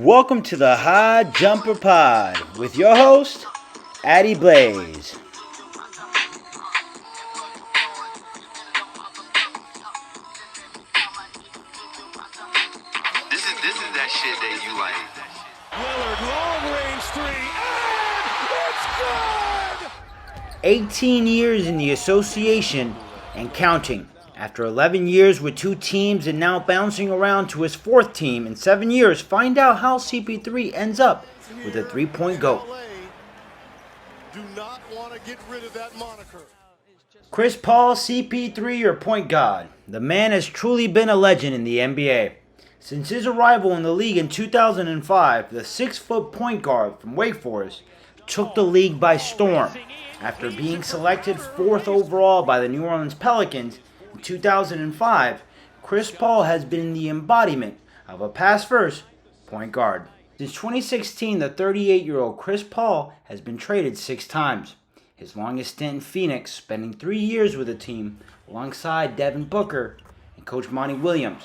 Welcome to the HighJumpaPod with your host, ep3. This is that shit that you like. Lillard, long range three, and it's good! 18 years in the association and counting. After 11 years with two teams and now bouncing around to his fourth team in 7 years, find out how CP3 ends up with a three-point goal. Do not want to get rid of that moniker. Chris Paul, CP3, or point guard. The man has truly been a legend in the NBA. Since his arrival in the league in 2005, the 6-foot point guard from Wake Forest took the league by storm. After being selected 4th overall by the New Orleans Pelicans in 2005, Chris Paul has been the embodiment of a pass-first point guard. Since 2016, the 38-year-old Chris Paul has been traded 6 times. His longest stint in Phoenix, spending 3 years with the team alongside Devin Booker and coach Monty Williams.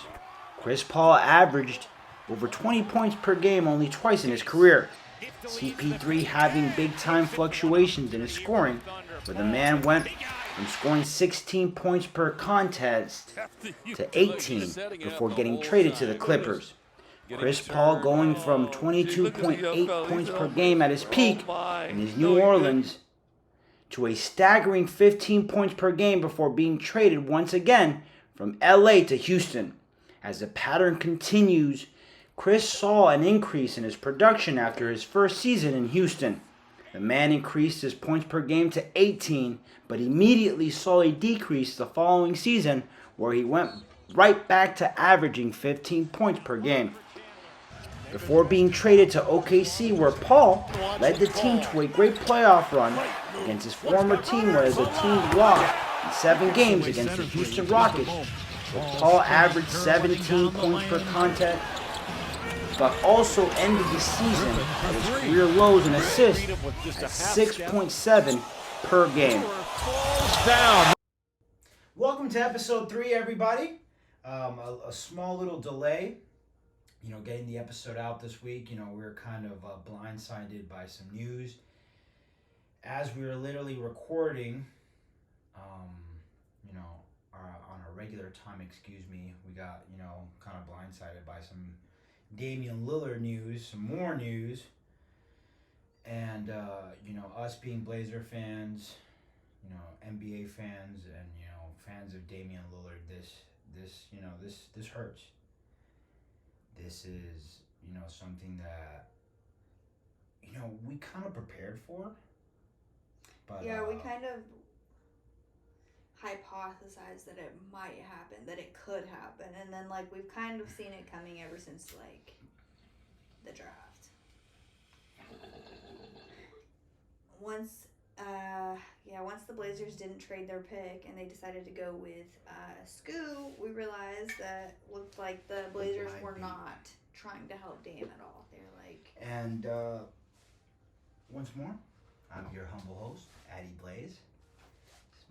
Chris Paul averaged over 20 points per game only twice in his career. CP3 having big-time fluctuations in his scoring, where the man went from scoring 16 points per contest to 18 before getting traded to the Clippers. Chris Paul going from 22.8 points per game at his peak in his New Orleans to a staggering 15 points per game before being traded once again from LA to Houston. As the pattern continues, Chris saw an increase in his production after his first season in Houston. The man increased his points per game to 18, but immediately saw a decrease the following season where he went right back to averaging 15 points per game. Before being traded to OKC, where Paul led the team to a great playoff run against his former team, where the team lost in 7 games against the Houston Rockets. Paul averaged 17 points per contest, but also ended the season at his career lows in assists at 6.7 per game. Welcome to episode 3, everybody. A small little delay, getting the episode out this week. We were kind of blindsided by some news as we were literally recording. On our regular time, we got, kind of blindsided by some Damian Lillard news, some more news, and, us being Blazer fans, NBA fans, and, fans of Damian Lillard, this hurts. This is, something that, we kind of prepared for, but... Yeah, we kind of hypothesized that it might happen, that it could happen, and then we've kind of seen it coming ever since the draft. Once the Blazers didn't trade their pick and they decided to go with Scoot, we realized that looked like the Blazers were not trying to help Dame at all. They're like... And once more, I'm your humble host, ep3.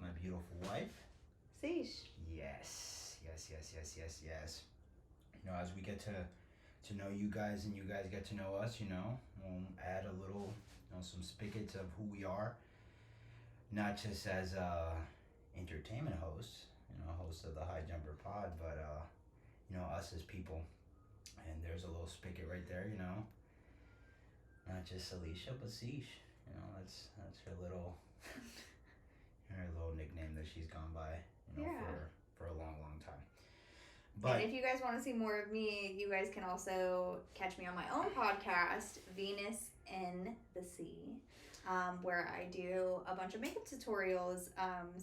My beautiful wife. Sheesh. Yes. As we get to know you guys and you guys get to know us, we'll add a little, some spigots of who we are. Not just as entertainment hosts, hosts of the HighJumpaPod, but us as people. And there's a little spigot right there, Not just Alicia, but Sheesh. That's her little. Her little nickname that she's gone by, for a long, long time. But and if you guys want to see more of me, you guys can also catch me on my own podcast, Venus in the Sea, where I do a bunch of makeup tutorials.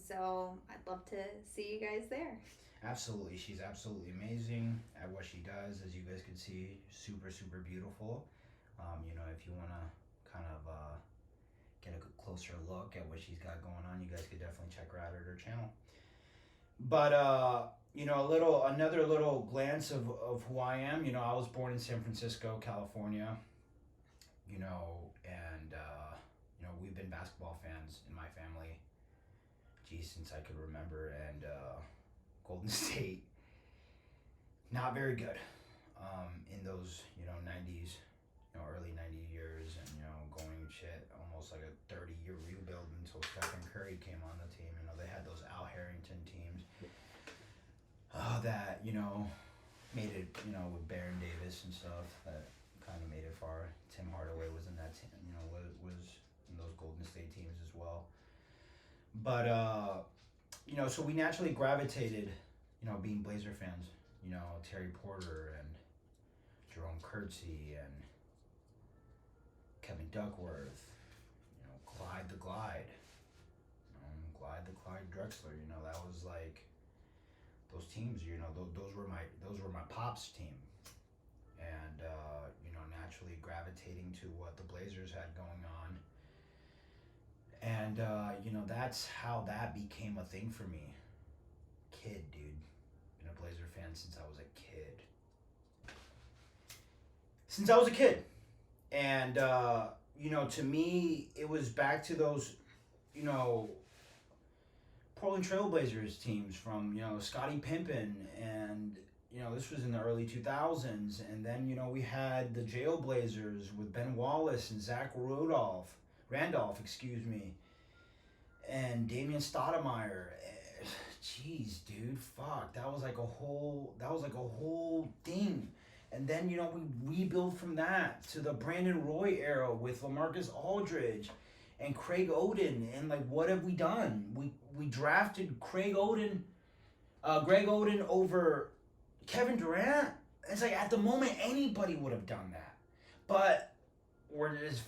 So I'd love to see you guys there. Absolutely. She's absolutely amazing at what she does. As you guys can see, super, super beautiful. If you want to kind of... get a closer look at what she's got going on, you guys could definitely check her out at her channel. But another little glance of who I am. I was born in San Francisco, California. And we've been basketball fans in my family, since I could remember. And Golden State, not very good in those 90s that, made it, with Baron Davis and stuff, that kind of made it far. Tim Hardaway was in that team, was in those Golden State teams as well. But, so we naturally gravitated, being Blazer fans, Terry Porter and Jerome Kirksey and Kevin Duckworth, Clyde the Glide, Clyde the Clyde Drexler, that was like, those teams, those were my pops team. And, naturally gravitating to what the Blazers had going on. And, that's how that became a thing for me. Kid, dude. Been a Blazer fan since I was a kid. And, to me, it was back to those, Portland Trailblazers teams from, Scottie Pippen and, this was in the early 2000s. And then, we had the Jailblazers with Ben Wallace and Zach Randolph, and Damian Stoudemire. Jeez, dude, fuck. That was like a whole thing. And then, we rebuild from that to the Brandon Roy era with LaMarcus Aldridge and Craig Oden. And, like, what have we done? We drafted Greg Oden over Kevin Durant. It's like, at the moment, anybody would have done that. But we're just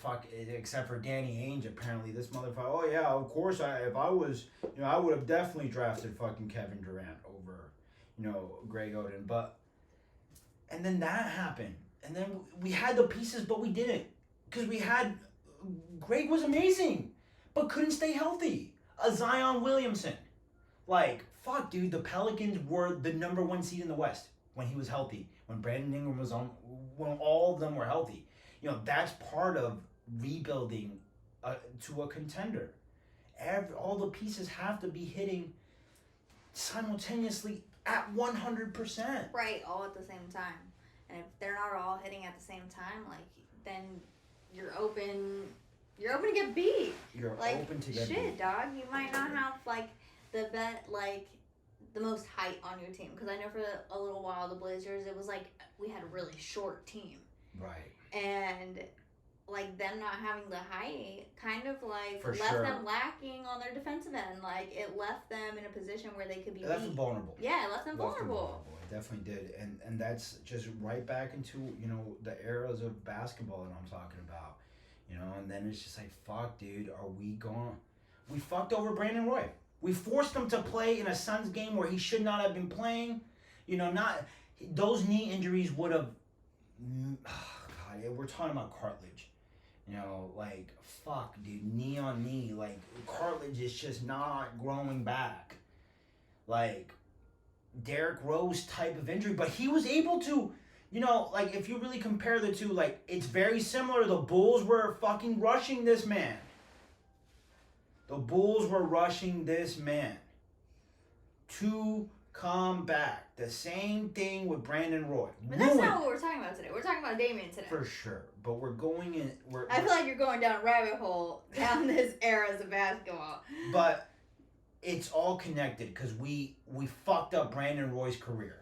except for Danny Ainge, apparently. This motherfucker, oh, yeah, of course, if I was, I would have definitely drafted fucking Kevin Durant over, Greg Oden. And then that happened. And then we had the pieces, but we didn't. Because Greg was amazing, but couldn't stay healthy. A Zion Williamson. Like, fuck, dude, the Pelicans were the number 1 seed in the West when he was healthy. When Brandon Ingram was on, when all of them were healthy. That's part of rebuilding to a contender. All the pieces have to be hitting simultaneously at 100%. Right, all at the same time. And if they're not all hitting at the same time, like, then you're open to get beat. You're open to get beat. Shit, dog. You might not have, like, the most height on your team. Because I know for a little while, the Blazers, it was like we had a really short team. Right. And, like, them not having the height kind of, like, For left sure. them lacking on their defensive end. Like, it left them in a position where they could be It left them vulnerable. Yeah, it left them vulnerable. It definitely did. And that's just right back into, the eras of basketball that I'm talking about. And then it's just like, fuck, dude, we fucked over Brandon Roy. We forced him to play in a Suns game where he should not have been playing. Those knee injuries would have, we're talking about cartilage. Like, fuck, dude, knee on knee. Like, cartilage is just not growing back. Like, Derrick Rose type of injury. But he was able to, like, if you really compare the two, like, it's very similar. The Bulls were fucking rushing this man. To come back. The same thing with Brandon Roy. But that's not what we're talking about today. We're talking about Damian today. For sure. But we're going in... I feel like you're going down a rabbit hole down this eras of basketball. But it's all connected because we fucked up Brandon Roy's career.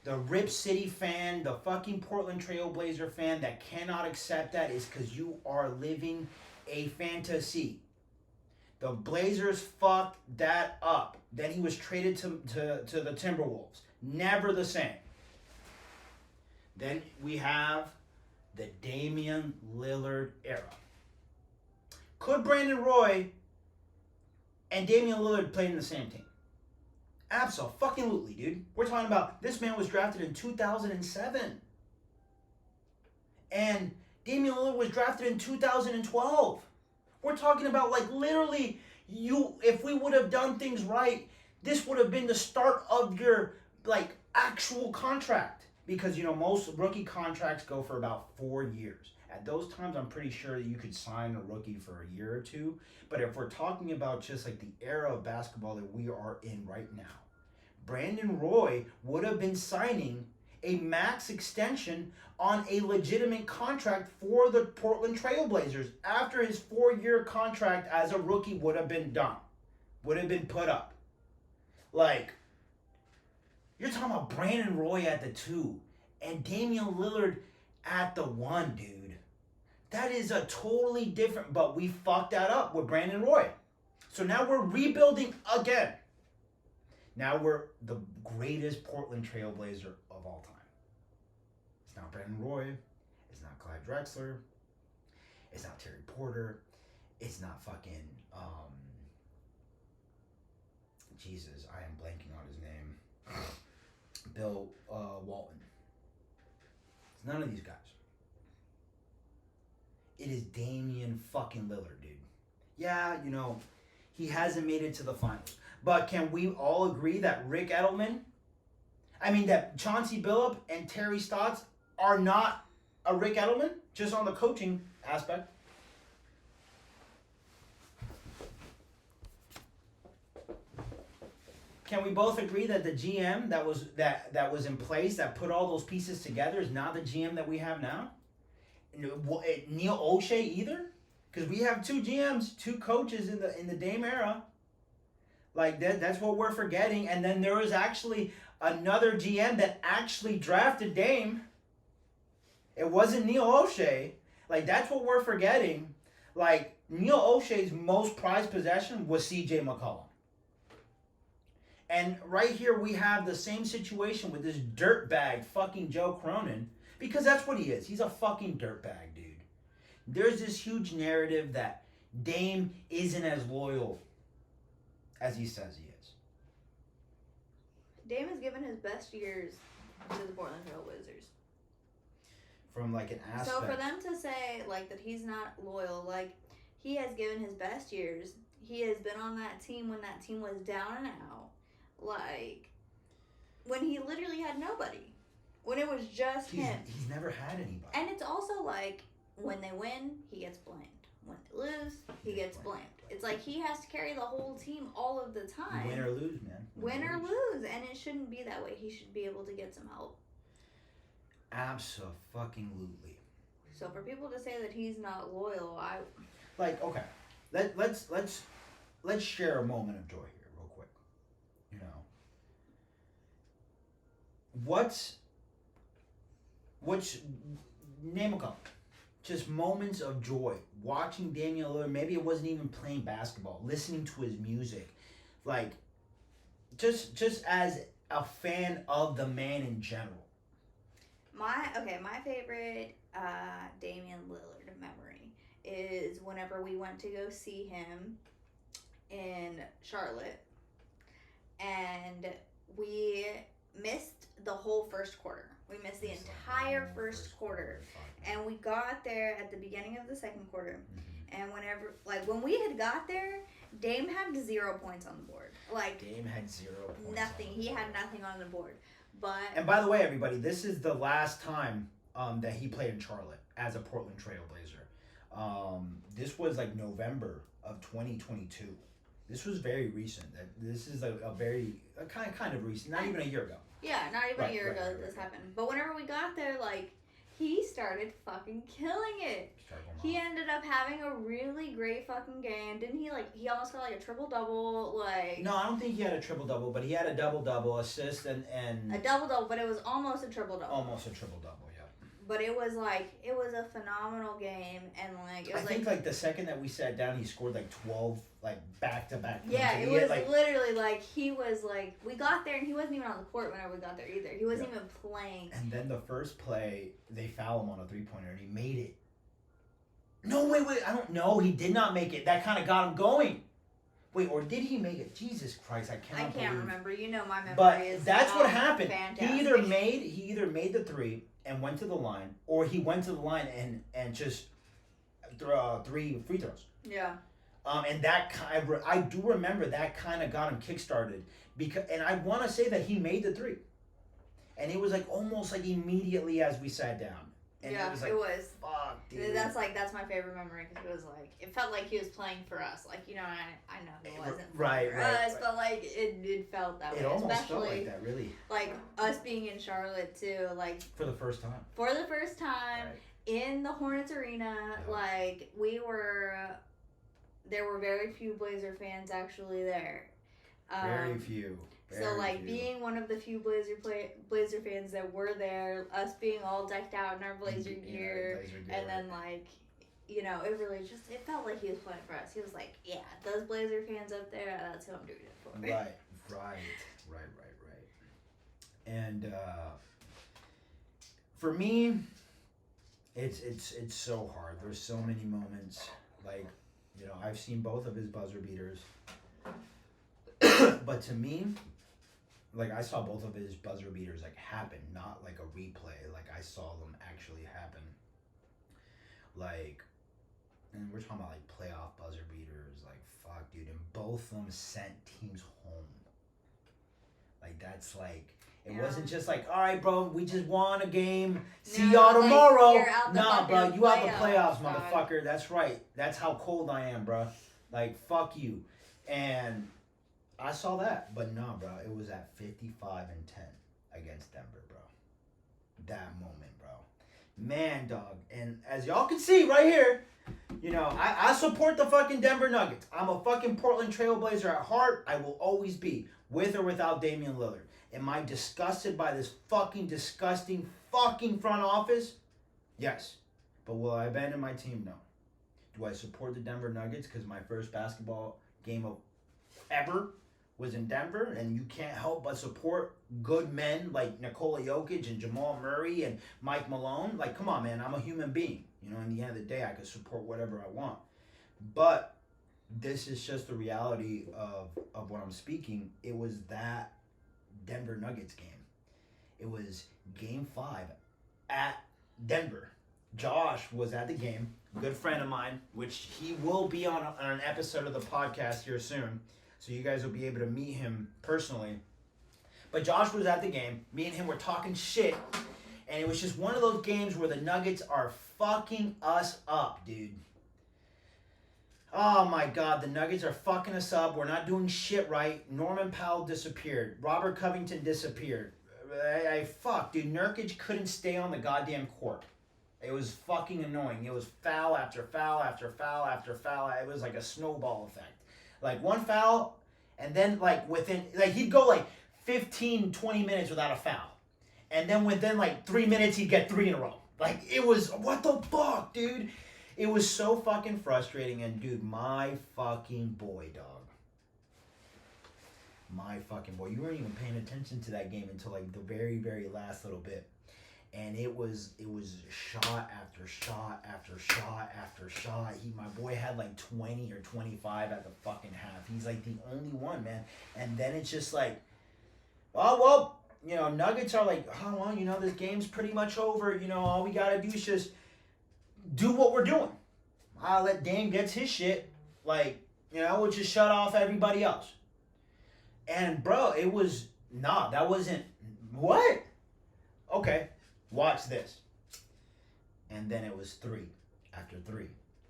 The Rip City fan, the fucking Portland Trailblazer fan that cannot accept that is because you are living a fantasy. The Blazers fucked that up. Then he was traded to the Timberwolves. Never the same. Then we have the Damian Lillard era. Could Brandon Roy and Damian Lillard play in the same team? Absolutely, dude. We're talking about this man was drafted in 2007. And Damian Lillard was drafted in 2012. We're talking about, like, literally, if we would have done things right, this would have been the start of your, like, actual contract. Because, most rookie contracts go for about 4 years. At those times, I'm pretty sure that you could sign a rookie for a year or two. But if we're talking about just, like, the era of basketball that we are in right now, Brandon Roy would have been signing a max extension on a legitimate contract for the Portland Trailblazers after his 4-year contract as a rookie would have been put up. Like, You're talking about Brandon Roy at the 2 and Damian Lillard at the 1, dude. That is a totally different, but we fucked that up with Brandon Roy. So now we're rebuilding again. Now we're the greatest Portland trailblazer of all time. It's not Brandon Roy. It's not Clyde Drexler. It's not Terry Porter. It's not fucking, Jesus, I am blanking on his name. Bill Walton. It's none of these guys. It is Damian fucking Lillard, dude. Yeah, you know, he hasn't made it to the finals. But can we all agree that that Chauncey Billups and Terry Stotts are not a Rick Edelman, just on the coaching aspect? Can we both agree that the GM that was in place that put all those pieces together is not the GM that we have now? Neil O'Shea either, because we have 2 GMs, 2 coaches in the Dame era. Like that's what we're forgetting. And then there was actually another GM that actually drafted Dame. It wasn't Neil O'Shea. Like that's what we're forgetting. Like Neil O'Shea's most prized possession was C.J. McCollum. And right here we have the same situation with this dirtbag fucking Joe Cronin, because that's what he is. He's a fucking dirtbag, dude. There's this huge narrative that Dame isn't as loyal as he says he is. Dame has given his best years to the Portland Trailblazers. From like an aspect. So for them to say like that he's not loyal, like he has given his best years. He has been on that team when that team was down and out. Like when he literally had nobody. When it was just him. He's never had anybody. And it's also like when they win, he gets blamed. When they lose, he gets blamed. It's like he has to carry the whole team all of the time. Win or lose, man. Win or lose. And it shouldn't be that way. He should be able to get some help. Abso-fucking-lutely. So for people to say that he's not loyal, okay. Let's share a moment of joy here real quick. You know. What's name a couple. Just moments of joy. Watching Damian Lillard, maybe it wasn't even playing basketball, listening to his music. Like, just as a fan of the man in general. My favorite Damian Lillard memory is whenever we went to go see him in Charlotte, and we missed the whole first quarter. We missed the entire first quarter. And we got there at the beginning of the second quarter. Mm-hmm. And when we had got there, Dame had 0 points on the board. Like Dame had 0 points. Nothing. He had nothing on the board. And by the way, everybody, this is the last time that he played in Charlotte as a Portland Trailblazer. This was like November of 2022. This was very recent. This is a kind of recent, not even a year ago. Yeah, not even a year ago this happened. But whenever we got there, like, he started fucking killing it. He ended up having a really great fucking game. Didn't he, he almost got, a triple-double, No, I don't think he had a triple-double, but he had a double-double, assist, and... A double-double, but it was almost a triple-double. Almost a triple-double, yeah. But it was, it was a phenomenal game, and, it was, I think, the second that we sat down, he scored, 12, back-to-back points. Yeah, it was literally, he was, we got there, and he wasn't even on the court whenever we got there either. He wasn't even playing. And then the first play, they foul him on a three-pointer, and he made it. No, wait, I don't know. He did not make it. That kind of got him going. Wait, or did he make it? Jesus Christ, I can't remember. You know my memory but that's what happened. Fantastic. He either made the three and went to the line, or he went to the line and just threw 3 free throws. Yeah. And that I do remember that kind of got him kickstarted and I want to say that he made the 3, and it was almost immediately as we sat down. And yeah, it was. Fuck, dude. That's my favorite memory, because it was it felt like he was playing for us. I know he wasn't playing for us, but it felt that way. It almost especially felt like that, really. Us being in Charlotte too, for the first time. Right. In the Hornets arena, there were very few Blazer fans actually there. Very few. So, like, few. being one of the few Blazer fans that were there, us being all decked out in our Blazer gear, and then, like, you know, it really just, it felt like he was playing for us. He was like, yeah, those Blazer fans up there, that's who I'm doing it for. Right. And for me, it's so hard. There's so many moments. Like, you know, I've seen both of his buzzer beaters. But to me, like, I saw both of his buzzer beaters, like, happen. Not, like, a replay. Like, I saw them actually happen. Like, and we're talking about, like, playoff buzzer beaters. Like, fuck, dude. And both of them sent teams home. Like, that's, like... It wasn't just like, all right, bro, we just won a game. See y'all tomorrow. Like, nah, bro, you out the playoffs, dog. motherfucker. That's right. That's how cold I am, bro. Like, fuck you. And I saw that. But nah, bro, it was at 55-10 against Denver, bro. That moment, bro. Man, dog. And as y'all can see right here, you know, I support the fucking Denver Nuggets. I'm a fucking Portland trailblazer at heart. I will always be, with or without Damian Lillard. Am I disgusted by this fucking disgusting fucking front office? Yes. But will I abandon my team? No. Do I support the Denver Nuggets because my first basketball game of ever was in Denver, and you can't help but support good men like Nikola Jokic and Jamal Murray and Mike Malone? Like, come on, man. I'm a human being. You know, in the end of the day, I can support whatever I want. But this is just the reality of what I'm speaking. It was that Denver Nuggets game. It was game 5 at Denver. Josh was at the game, good friend of mine, which he will be on an episode of the podcast here soon. So you guys will be able to meet him personally. But Josh was at the game. Me and him were talking shit. And it was just one of those games where the Nuggets are fucking us up, dude. Oh my God, the Nuggets are fucking us up. We're not doing shit right. Norman Powell disappeared. Robert Covington disappeared. Fuck, dude. Nurkic couldn't stay on the goddamn court. It was fucking annoying. It was foul after foul after foul after foul. It was like a snowball effect. Like, one foul, and then, like, within... Like, he'd go, like, 15, 20 minutes without a foul. And then within, like, 3 minutes, he'd get 3 in a row. Like, it was... What the fuck, dude? It was so fucking frustrating, and dude, my fucking boy, dog. My fucking boy. You weren't even paying attention to that game until like the very, very last little bit. And it was shot after shot after shot after shot. My boy had like 20 or 25 at the fucking half. He's like the only one, man. And then it's just like, oh, well, you know, Nuggets are like, oh, well, you know, this game's pretty much over. You know, all we got to do is just do what we're doing. I'll let Dame gets his shit. Like, you know, we'll just shut off everybody else. And, bro, it was, that wasn't, what? Okay, watch this. And then it was 3 after 3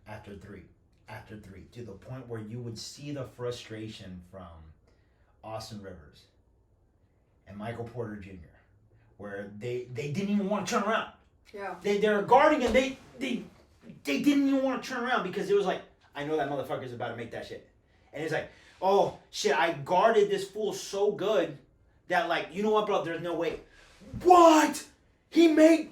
after 3 after 3 to the point where you would see the frustration from Austin Rivers and Michael Porter Jr., where they didn't even want to turn around. Yeah. They're guarding and they didn't even want to turn around because it was like, I know that motherfucker's about to make that shit. And it's like, oh, shit, I guarded this fool so good that, like, you know what, bro, there's no way. What? He made...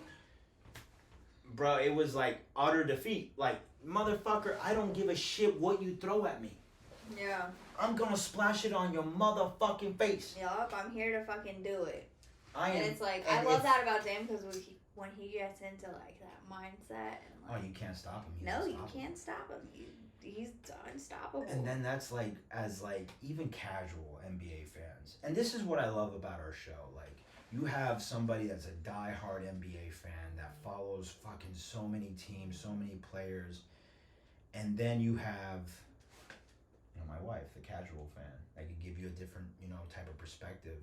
Bro, it was like utter defeat. Like, motherfucker, I don't give a shit what you throw at me. Yeah. I'm gonna splash it on your motherfucking face. Yup, I'm here to fucking do it. I am. And it's like, I love that about Dame because when he gets into like that mindset. And like, oh, you can't stop him. No, you can't stop him. He's unstoppable. And then that's like, as like even casual NBA fans, and this is what I love about our show. Like, you have somebody that's a diehard NBA fan that follows fucking so many teams, so many players, and then you have, you know, my wife, the casual fan, that can give you a different, you know, type of perspective.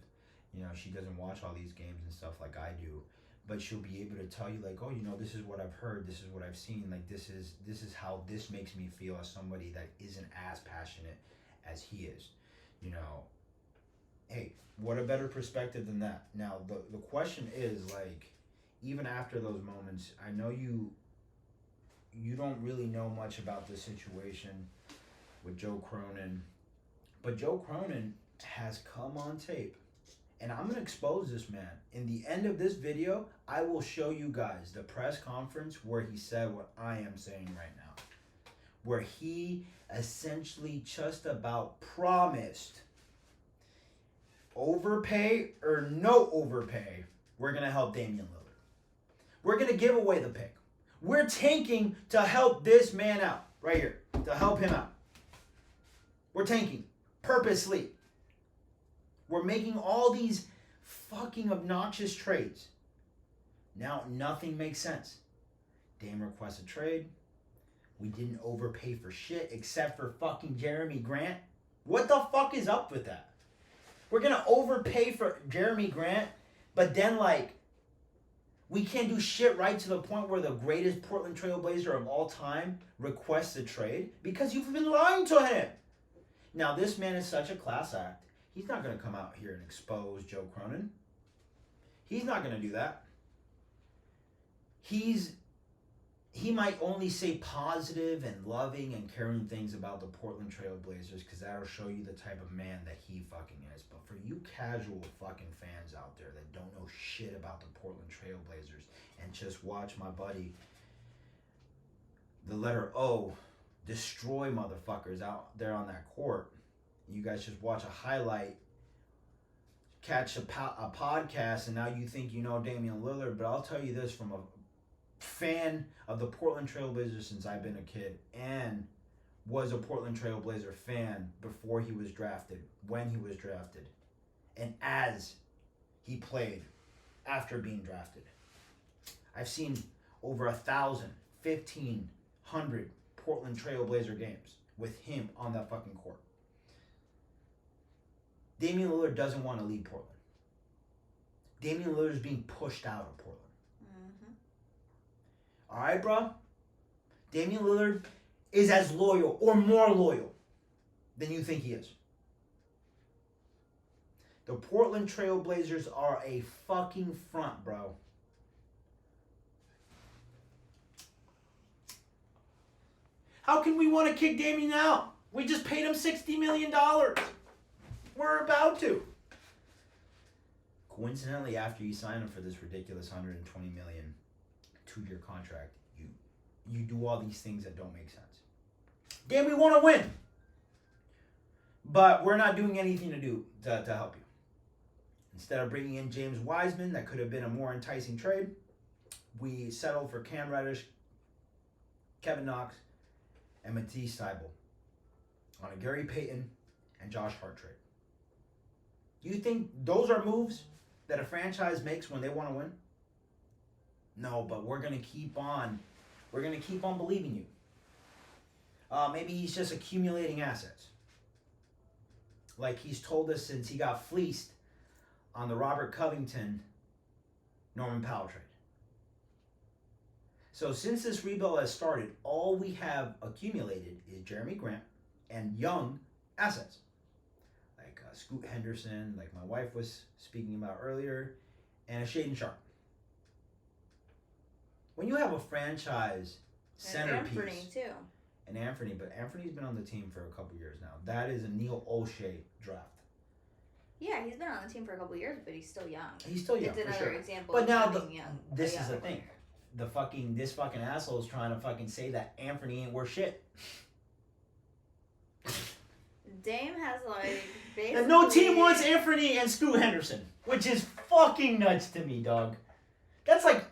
You know, she doesn't watch all these games and stuff like I do, but she'll be able to tell you like, oh, you know, this is what I've heard, this is what I've seen, like this is how this makes me feel as somebody that isn't as passionate as he is. You know, hey, what a better perspective than that. Now the question is, like, even after those moments, I know you don't really know much about the situation with Joe Cronin, but Joe Cronin has come on tape. And I'm going to expose this man. In the end of this video, I will show you guys the press conference where he said what I am saying right now. Where he essentially just about promised overpay or no overpay, we're going to help Damian Lillard. We're going to give away the pick. We're tanking to help this man out. Right here. To help him out. We're tanking. Purposely. We're making all these fucking obnoxious trades. Now nothing makes sense. Dame requests a trade. We didn't overpay for shit except for fucking Jeremy Grant. What the fuck is up with that? We're going to overpay for Jeremy Grant, but then we can't do shit right to the point where the greatest Portland trailblazer of all time requests a trade because you've been lying to him. Now this man is such a class act. He's not going to come out here and expose Joe Cronin. He's not going to do that. He might only say positive and loving and caring things about the Portland Trailblazers because that'll show you the type of man that he fucking is. But for you casual fucking fans out there that don't know shit about the Portland Trailblazers and just watch my buddy, the letter O, destroy motherfuckers out there on that court. You guys just watch a highlight, catch a podcast, and now you think you know Damian Lillard. But I'll tell you this from a fan of the Portland Trailblazers since I've been a kid and was a Portland Trailblazer fan before he was drafted, when he was drafted, and as he played after being drafted. I've seen over 1,000, 1,500 Portland Trailblazer games with him on that fucking court. Damian Lillard doesn't want to leave Portland. Damian Lillard is being pushed out of Portland. All right, bro? Damian Lillard is as loyal or more loyal than you think he is. The Portland Trailblazers are a fucking front, bro. How can we want to kick Damian out? We just paid him $60 million. We're about to. Coincidentally, after you sign him for this ridiculous $120 million 2-year contract, you do all these things that don't make sense. Damn, we want to win. But we're not doing anything to help you. Instead of bringing in James Wiseman, that could have been a more enticing trade, we settled for Cam Reddish, Kevin Knox, and Matisse Thybulle on a Gary Payton and Josh Hart trade. Do you think those are moves that a franchise makes when they want to win? No, but we're gonna keep on believing you. Maybe he's just accumulating assets. Like he's told us since he got fleeced on the Robert Covington, Norman Powell trade. So since this rebuild has started, all we have accumulated is Jeremy Grant and young assets. Like Scoot Henderson, like my wife was speaking about earlier, and a Shaedon Sharp. When you have a franchise centerpiece. And Anthony, too. And Anthony, but Anthony's been on the team for a couple years now. That is a Neil O'Shea draft. Yeah, he's been on the team for a couple years, but he's still young. He's still young, it's for another sure. example But of now being young. this is the thing. This fucking asshole is trying to fucking say that Anthony ain't worth shit. Dame has basically. And no team wants Anthony and Scoot Henderson, which is fucking nuts to me, dog. That's like,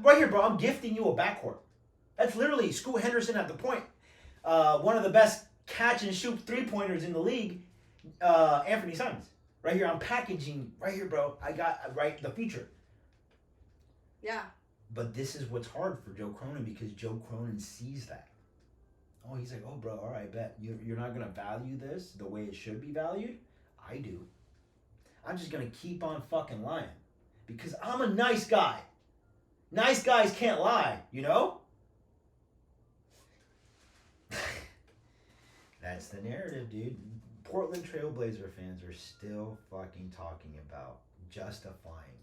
right here, bro. I'm gifting you a backcourt. That's literally Scoot Henderson at the point. One of the best catch and shoot 3-pointers in the league. Anthony Simons. Right here, I'm packaging. Right here, bro. I got the feature. Yeah. But this is what's hard for Joe Cronin because Joe Cronin sees that. Oh, he's like, oh, bro, all right, bet. You're not going to value this the way it should be valued? I do. I'm just going to keep on fucking lying because I'm a nice guy. Nice guys can't lie, you know? That's the narrative, dude. Portland Trailblazer fans are still fucking talking about justifying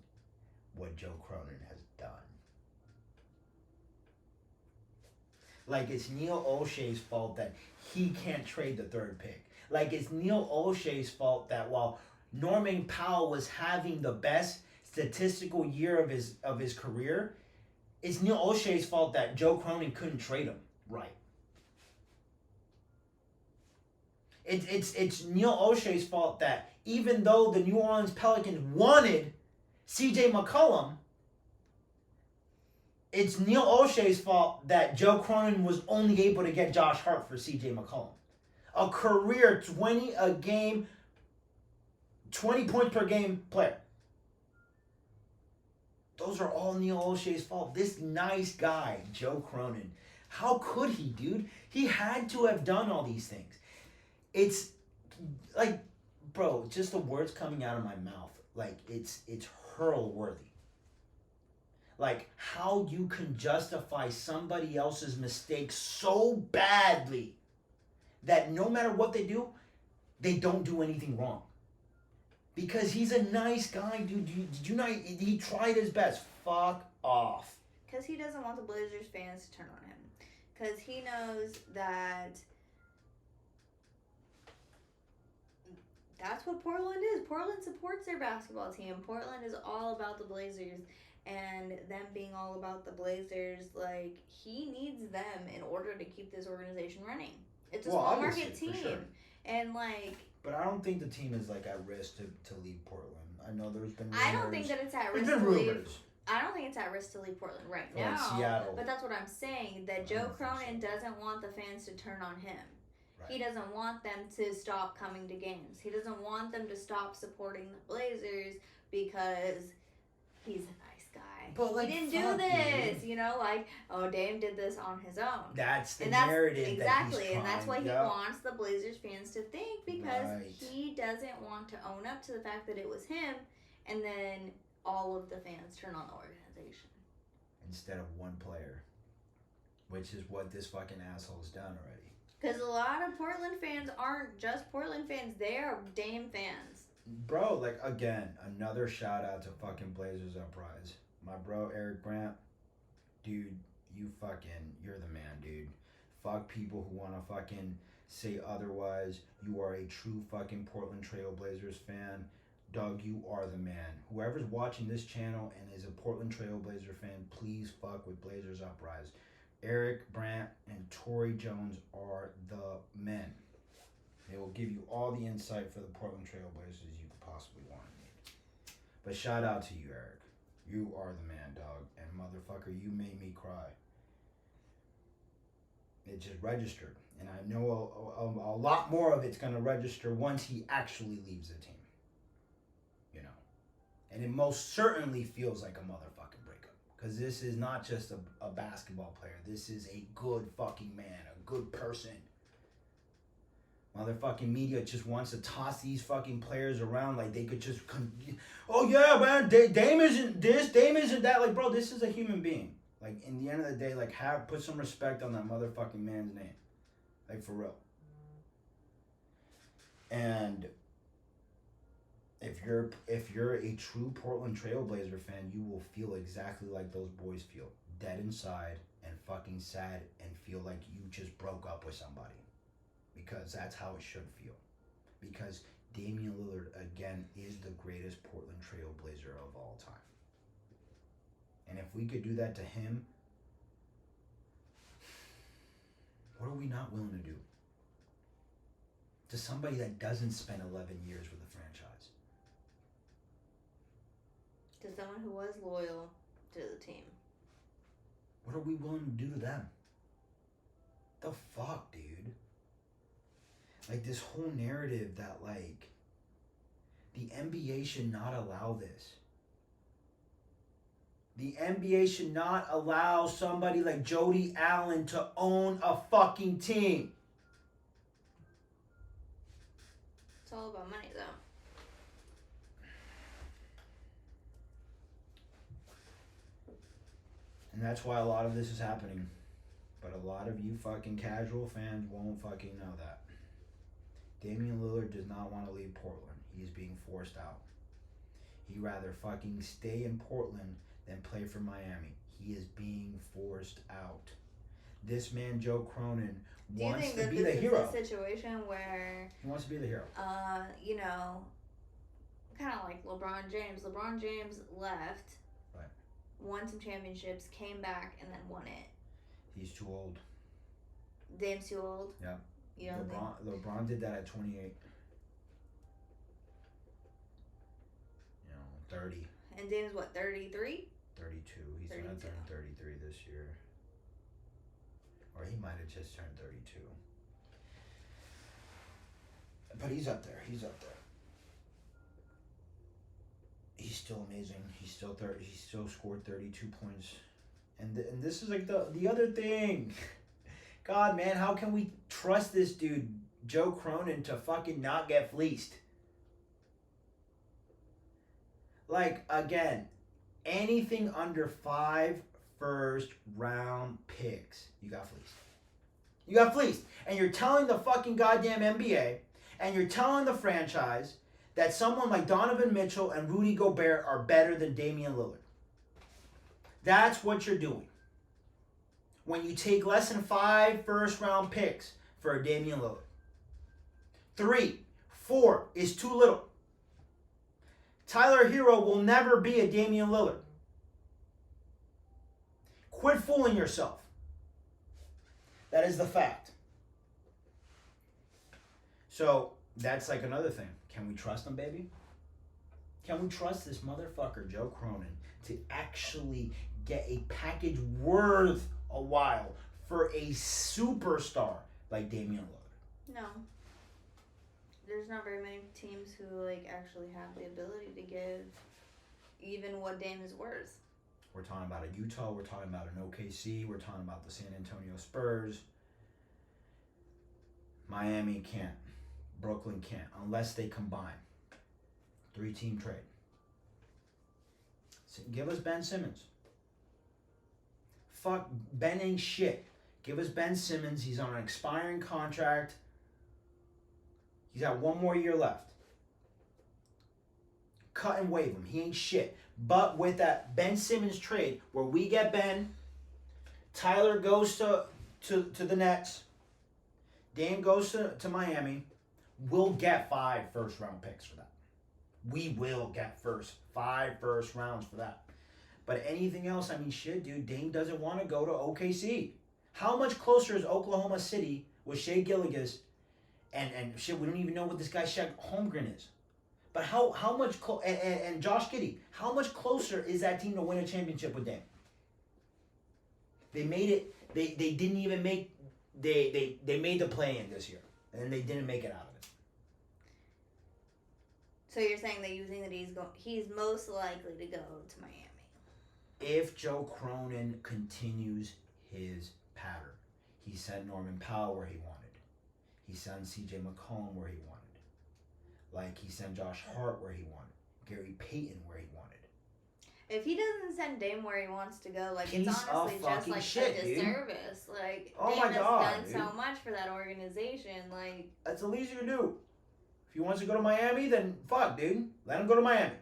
what Joe Cronin has done. Like it's Neil O'Shea's fault that he can't trade the third pick. Like it's Neil O'Shea's fault that while Norman Powell was having the best statistical year of his career, it's Neil O'Shea's fault that Joe Cronin couldn't trade him right. It's Neil O'Shea's fault that even though the New Orleans Pelicans wanted C.J. McCollum, it's Neil O'Shea's fault that Joe Cronin was only able to get Josh Hart for C.J. McCollum. A career 20 points per game player. Those are all Neil O'Shea's fault. This nice guy, Joe Cronin, how could he, dude? He had to have done all these things. It's like, bro, just the words coming out of my mouth, like it's hurl worthy. Like how you can justify somebody else's mistake so badly that no matter what they do, they don't do anything wrong. Because he's a nice guy, dude. Did you not? He tried his best. Fuck off. Because he doesn't want the Blazers fans to turn on him. Because he knows that that's what Portland is. Portland supports their basketball team. Portland is all about the Blazers. And them being all about the Blazers, like, he needs them in order to keep this organization running. It's a small market team. Sure. And, like... But I don't think the team is, like, at risk to leave Portland. I know there's been rumors. I don't think that it's at risk to leave... I don't think it's at risk to leave Portland right now. Seattle. But that's what I'm saying. That Joe Cronin doesn't want the fans to turn on him. Right. He doesn't want them to stop coming to games. He doesn't want them to stop supporting the Blazers because he's a nice guy. But like, he didn't do this, you know, like, oh, Dame did this on his own. That's the narrative. Exactly, that he's and that's what he yep. wants the Blazers fans to think because he doesn't want to own up to the fact that it was him, and then all of the fans turn on the organization. Instead of one player, which is what this fucking asshole's done already. Because a lot of Portland fans aren't just Portland fans, they are Dame fans. Bro, like, again, another shout out to fucking Blazers Uprise. My bro, Eric Grant, dude, you're the man, dude. Fuck people who want to fucking say otherwise. You are a true fucking Portland Trail Blazers fan. Doug, you are the man. Whoever's watching this channel and is a Portland Trail Blazer fan, please fuck with Blazers Uprise. Eric Brandt and Torrey Jones are the men. They will give you all the insight for the Portland Trail Blazers you could possibly want and need. But shout out to you, Eric. You are the man, dog. And motherfucker, you made me cry. It just registered. And I know a lot more of it's going to register once he actually leaves the team. You know. And it most certainly feels like a motherfucking breakup. Because this is not just a basketball player. This is a good fucking man. A good person. Motherfucking media just wants to toss these fucking players around like they could just... Oh, yeah, man, Dame isn't this, Dame isn't that. Like, bro, this is a human being. Like, in the end of the day, like, put some respect on that motherfucking man's name. Like, for real. And if you're a true Portland Trailblazer fan, you will feel exactly like those boys feel. Dead inside and fucking sad and feel like you just broke up with somebody. Because that's how it should feel. Because Damian Lillard, again, is the greatest Portland Trailblazer of all time. And if we could do that to him, what are we not willing to do? To somebody that doesn't spend 11 years with the franchise. To someone who was loyal to the team. What are we willing to do to them? The fuck, dude? Like, this whole narrative that, like, the NBA should not allow this. The NBA should not allow somebody like Jody Allen to own a fucking team. It's all about money, though. And that's why a lot of this is happening. But a lot of you fucking casual fans won't fucking know that. Damian Lillard does not want to leave Portland. He is being forced out. He'd rather fucking stay in Portland than play for Miami. He is being forced out. this man Joe Cronin Do you wants think to that be the this hero. is a situation where, He wants to be the hero. you know, kind of like LeBron James. LeBron James left, Right. won some championships, came back, and then won it. He's too old. Dame's too old. Yeah. You don't think? LeBron did that at 28. 30. And Dame's what, 33? 32. He's going to 32. turn 33 this year. Or he might have just turned 32. But he's up there. He's still amazing. He still scored 32 points. And this is like the other thing. God, man, how can we trust this dude, Joe Cronin, to fucking not get fleeced? Like, again, anything under 5 first-round picks, you got fleeced. You got fleeced. And you're telling the fucking goddamn NBA, and you're telling the franchise that someone like Donovan Mitchell and Rudy Gobert are better than Damian Lillard. That's what you're doing. When you take less than 5 first-round picks for a Damian Lillard. 3, 4 is too little. Tyler Hero will never be a Damian Lillard. Quit fooling yourself. That is the fact. So, that's like another thing. Can we trust him, baby? Can we trust this motherfucker, Joe Cronin, to actually get a package worth a while for a superstar like Damian Lillard? No. There's not very many teams who like actually have the ability to give even what Dame is worth. We're talking about a Utah. We're talking about an OKC. We're talking about the San Antonio Spurs. Miami can't. Brooklyn can't unless they combine. 3-team trade. So give us Ben Simmons. Fuck, Ben ain't shit. Give us Ben Simmons. He's on an expiring contract. He's got 1 more year left. Cut and waive him. He ain't shit. But with that Ben Simmons trade, where we get Ben, Tyler goes to the Nets, Dame goes to Miami, we'll get 5 first-round picks for that. We will get 5 first rounds for that. But anything else, I mean, shit, dude, Dame doesn't want to go to OKC. How much closer is Oklahoma City with Shea Gilgeous and shit, we don't even know what this guy Shaq Holmgren is. But how much and Josh Giddey, how much closer is that team to win a championship with Dame? They made it. They didn't even make. They made the play-in this year, and they didn't make it out of it. So you're saying that you think that he's most likely to go to Miami? If Joe Cronin continues his pattern, he sent Norman Powell where he wanted. He sent C.J. McCollum where he wanted. Like, he sent Josh Hart where he wanted. Gary Payton where he wanted. If he doesn't send Dame where he wants to go, like, Piece it's honestly of just fucking like shit, a disservice. Dude. Like, oh Dame my has God, done dude. so much for that organization. Like, that's the least you can do. If he wants to go to Miami, then fuck, dude. Let him go to Miami.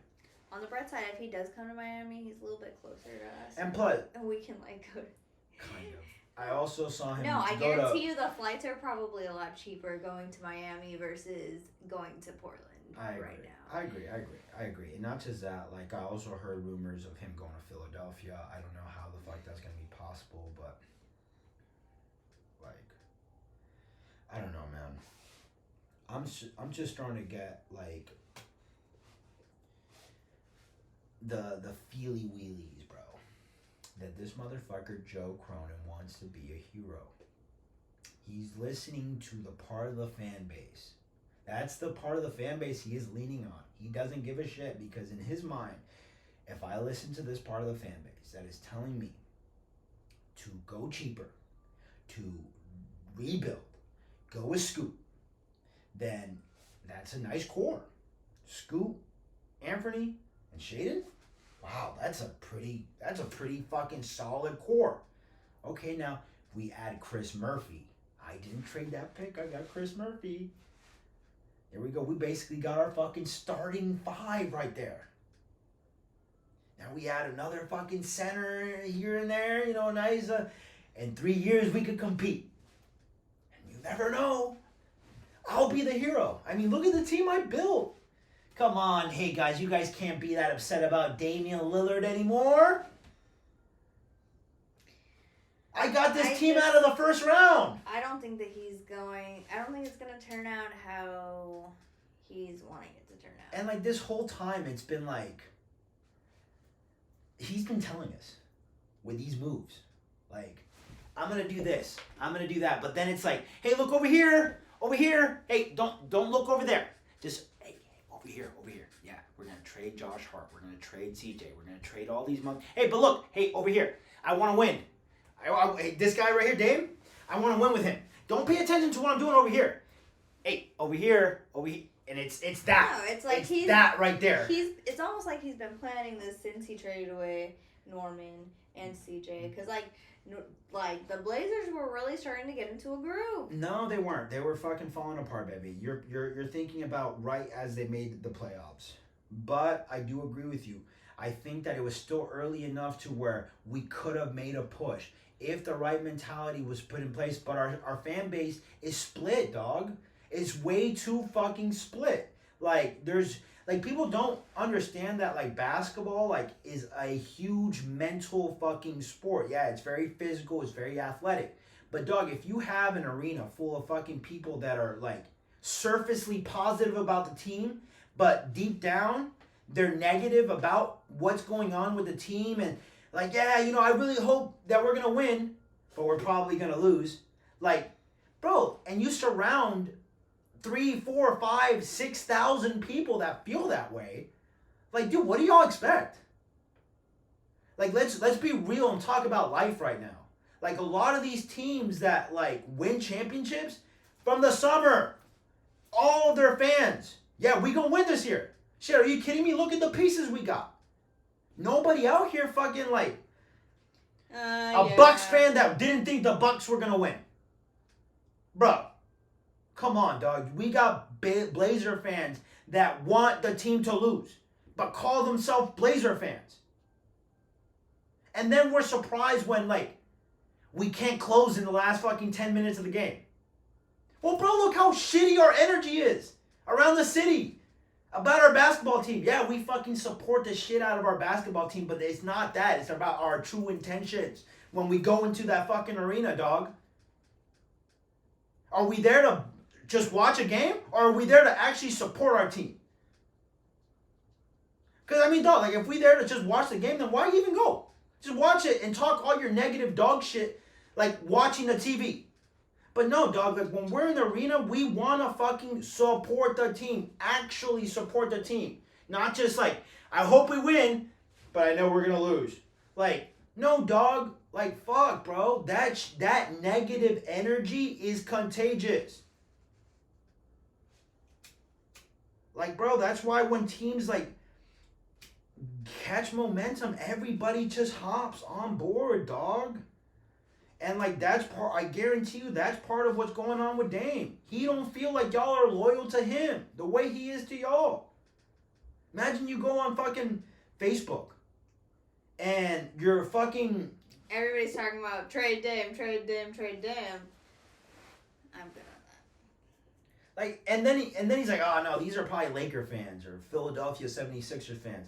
On the bright side, if he does come to Miami, he's a little bit closer to us. And plus, and we can, like, go to... Kind of. I also saw him No, I go guarantee you the flights are probably a lot cheaper going to Miami versus going to Portland right now. I agree. And not just that, like, I also heard rumors of him going to Philadelphia. I don't know how the fuck that's going to be possible, but, like, I don't know, man. I'm just starting to get, like, the feely-wheelies, bro. That this motherfucker, Joe Cronin, wants to be a hero. He's listening to the part of the fan base. That's the part of the fan base he is leaning on. He doesn't give a shit because in his mind, if I listen to this part of the fan base that is telling me to go cheaper, to rebuild, go with Scoot, then that's a nice core. Scoot, Anthony, and Shaden? Wow, that's a pretty fucking solid core. Okay, now we add Chris Murphy. I didn't trade that pick. I got Chris Murphy. There we go. We basically got our fucking starting 5 right there. Now we add another fucking center here and there, nice. In 3 years, we could compete. And you never know. I'll be the hero. I mean, look at the team I built. Come on, hey guys, you guys can't be that upset about Damian Lillard anymore. I got this team out of the first round. I don't think that he's going. I don't think it's going to turn out how he's wanting it to turn out. And like this whole time, it's been like, he's been telling us with these moves, like, I'm going to do this, I'm going to do that. But then it's like, hey, look over here, over here. Hey, don't look over there. Just, hey, over here. Yeah, we're going to trade Josh Hart. We're going to trade CJ. We're going to trade all these monkeys. Hey, but look, hey, over here. I want to win. This guy right here, Dame, I want to win with him. Don't pay attention to what I'm doing over here. Hey, over here. And it's that. No, it's like it's that right there. It's almost like he's been planning this since he traded away Norman and CJ. Because, like the Blazers were really starting to get into a groove. No, they weren't. They were fucking falling apart, baby. You're thinking about right as they made the playoffs. But I do agree with you. I think that it was still early enough to where we could have made a push if the right mentality was put in place. But our fan base is split, dog. It's way too fucking split. Like, people don't understand that, like, basketball, like, is a huge mental fucking sport. Yeah, it's very physical. It's very athletic. But, dog, if you have an arena full of fucking people that are, like, surfacely positive about the team, but deep down, they're negative about what's going on with the team and, like, yeah, I really hope that we're going to win, but we're probably going to lose. Like, bro, and you surround 3, 4, 5, 6,000 people that feel that way. Like, dude, what do y'all expect? Like, let's be real and talk about life right now. Like, a lot of these teams that, like, win championships from the summer, all of their fans, yeah, we gonna win this year. Shit, are you kidding me? Look at the pieces we got. Nobody out here fucking, like, a Bucks fan that didn't think the Bucks were gonna win. Bro, come on, dog. We got Blazer fans that want the team to lose, but call themselves Blazer fans. And then we're surprised when, like, we can't close in the last fucking 10 minutes of the game. Well, bro, look how shitty our energy is around the city about our basketball team. Yeah, we fucking support the shit out of our basketball team, but it's not that. It's about our true intentions when we go into that fucking arena, dog. Are we there to just watch a game, or are we there to actually support our team? Because, I mean, dog, like, if we there to just watch the game, then why even go? Just watch it and talk all your negative dog shit, like, watching the TV. But no, dog, like, when we're in the arena, we want to fucking support the team. Actually support the team. Not just, like, I hope we win, but I know we're going to lose. Like, no, dog. Like, fuck, bro. That negative energy is contagious. Like, bro, that's why when teams, like, catch momentum, everybody just hops on board, dog. And, like, I guarantee you, that's part of what's going on with Dame. He don't feel like y'all are loyal to him the way he is to y'all. Imagine you go on fucking Facebook and you're fucking... Everybody's talking about trade Dame. I'm good on that. Like, and then he's like, oh, no, these are probably Laker fans or Philadelphia 76ers fans.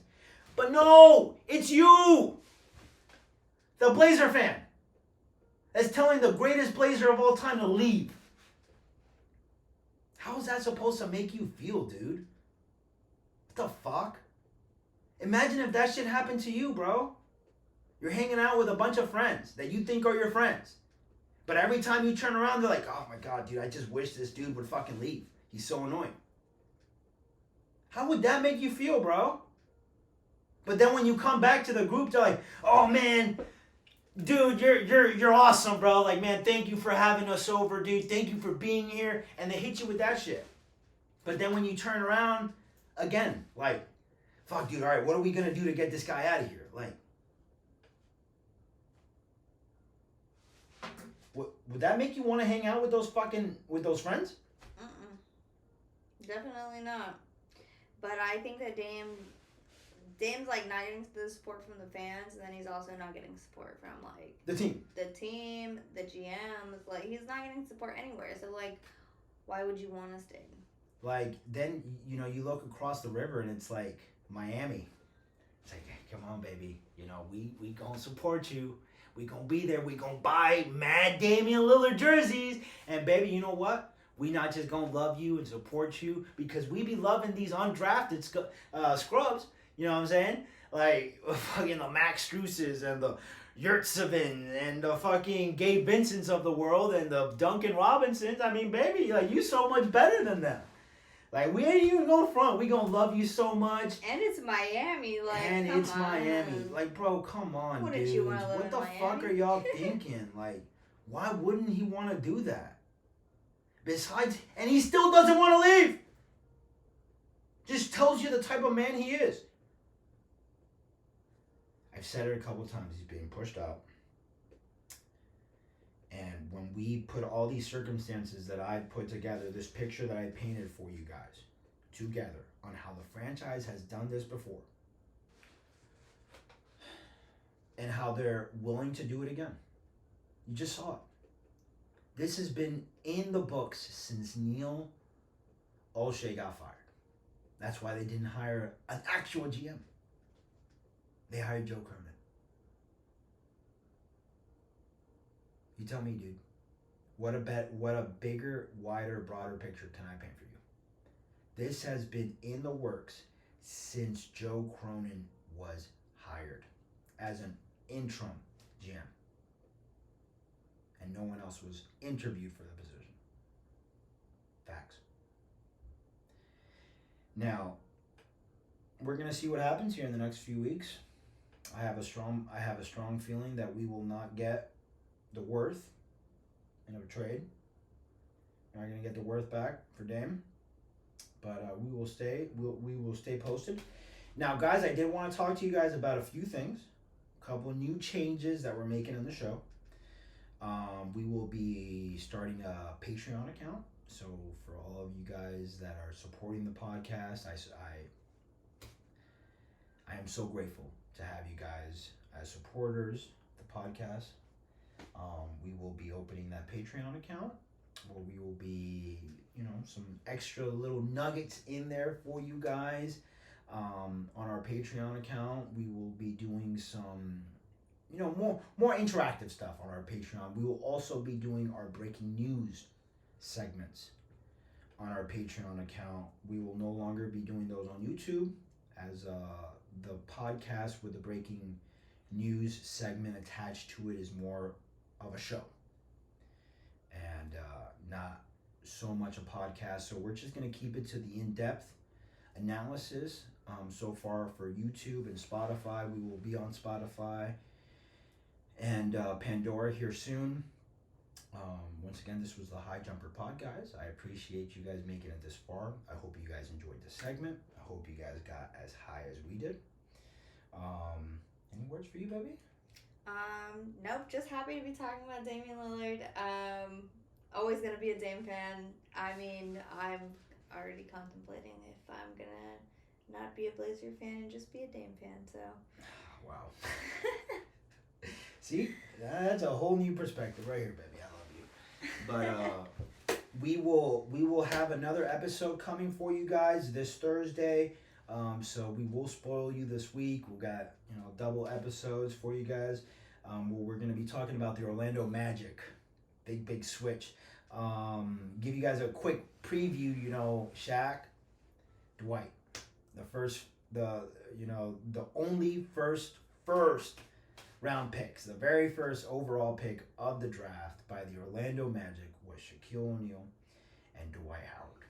But no, it's you, the Blazer fan, that's telling the greatest Blazer of all time to leave. How is that supposed to make you feel, dude? What the fuck? Imagine if that shit happened to you, bro. You're hanging out with a bunch of friends that you think are your friends. But every time you turn around, they're like, oh my God, dude, I just wish this dude would fucking leave. He's so annoying. How would that make you feel, bro? But then when you come back to the group, they're like, oh man, dude, you're awesome, bro. Like, man, thank you for having us over, dude. Thank you for being here. And they hit you with that shit. But then when you turn around, again, like, fuck, dude, all right, what are we going to do to get this guy out of here? Like, would that make you want to hang out with those friends? Definitely not. But I think that Dame Dame's like not getting the support from the fans, and then he's also not getting support from like The team. the GMs. Like he's not getting support anywhere. So like, why would you want to stay? Like then you look across the river and it's like Miami. It's like, hey, come on, baby. We gonna support you. We gonna be there. We gonna buy mad Damian Lillard jerseys. And baby, you know what? We not just gonna love you and support you because we be loving these undrafted scrubs. You know what I'm saying? Like fucking the Max Struses and the Yurtsevin and the fucking Gabe Vincents of the world and the Duncan Robinsons. I mean, baby, like you so much better than them. Like we ain't even going front. We gonna love you so much. And it's Miami, like. And come it's on. Miami. Like, bro, come on, Wouldn't dudes. you wanna live What in the Miami? fuck are y'all thinking? Like, why wouldn't he want to do that? Besides, and he still doesn't want to leave. Just tells you the type of man he is. I've said it a couple times. He's being pushed out. And when we put all these circumstances that I put together, this picture that I painted for you guys together on how the franchise has done this before and how they're willing to do it again. You just saw it. This has been in the books since Neil Olshey got fired. That's why they didn't hire an actual GM. They hired Joe Cronin. You tell me, dude. What a bigger, wider, broader picture can I paint for you? This has been in the works since Joe Cronin was hired as an interim GM. And no one else was interviewed for the position. Facts. Now, we're gonna see what happens here in the next few weeks. I have a strong feeling that we will not get the worth in a trade. We're not gonna get the worth back for Dame, but we will stay posted. Now, guys, I did want to talk to you guys about a few things, a couple new changes that we're making in the show. We will be starting a Patreon account. So for all of you guys that are supporting the podcast, I am so grateful to have you guys as supporters of the podcast. We will be opening that Patreon account where we will be, some extra little nuggets in there for you guys. On our Patreon account, we will be doing some, more interactive stuff on our Patreon. We will also be doing our breaking news segments on our Patreon account. We will no longer be doing those on YouTube, as the podcast with the breaking news segment attached to it is more of a show and not so much a podcast. So we're just going to keep it to the in-depth analysis. So far for YouTube and Spotify, we will be on Spotify and Pandora here soon. Once again, this was the HighJumpaPod, guys. I appreciate you guys making it this far. I hope you guys enjoyed this segment. I hope you guys got as high as we did. Any words for you, baby? Nope. Just happy to be talking about Damian Lillard. Always gonna be a Dame fan. I mean, I'm already contemplating if I'm gonna not be a Blazer fan and just be a Dame fan. So. Wow. See, that's a whole new perspective right here, baby. I love you. But we will have another episode coming for you guys this Thursday. So we will spoil you this week. We've got double episodes for you guys. Where we're going to be talking about the Orlando Magic, big switch. Give you guys a quick preview. Shaq, Dwight, the only first round picks, the very first overall pick of the draft by the Orlando Magic was Shaquille O'Neal and Dwight Howard.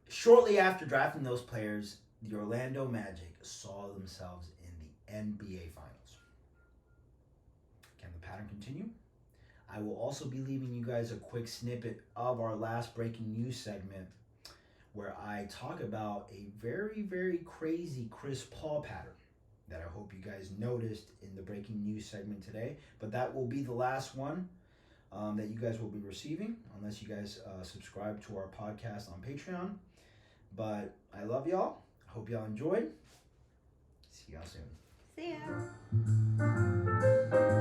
Shortly after drafting those players, the Orlando Magic saw themselves in the NBA Finals. Can the pattern continue? I will also be leaving you guys a quick snippet of our last breaking news segment where I talk about a very, very crazy Chris Paul pattern that I hope you guys noticed in the breaking news segment today. But that will be the last one that you guys will be receiving unless you guys subscribe to our podcast on Patreon. But I love y'all. I hope y'all enjoyed. See y'all soon. See ya.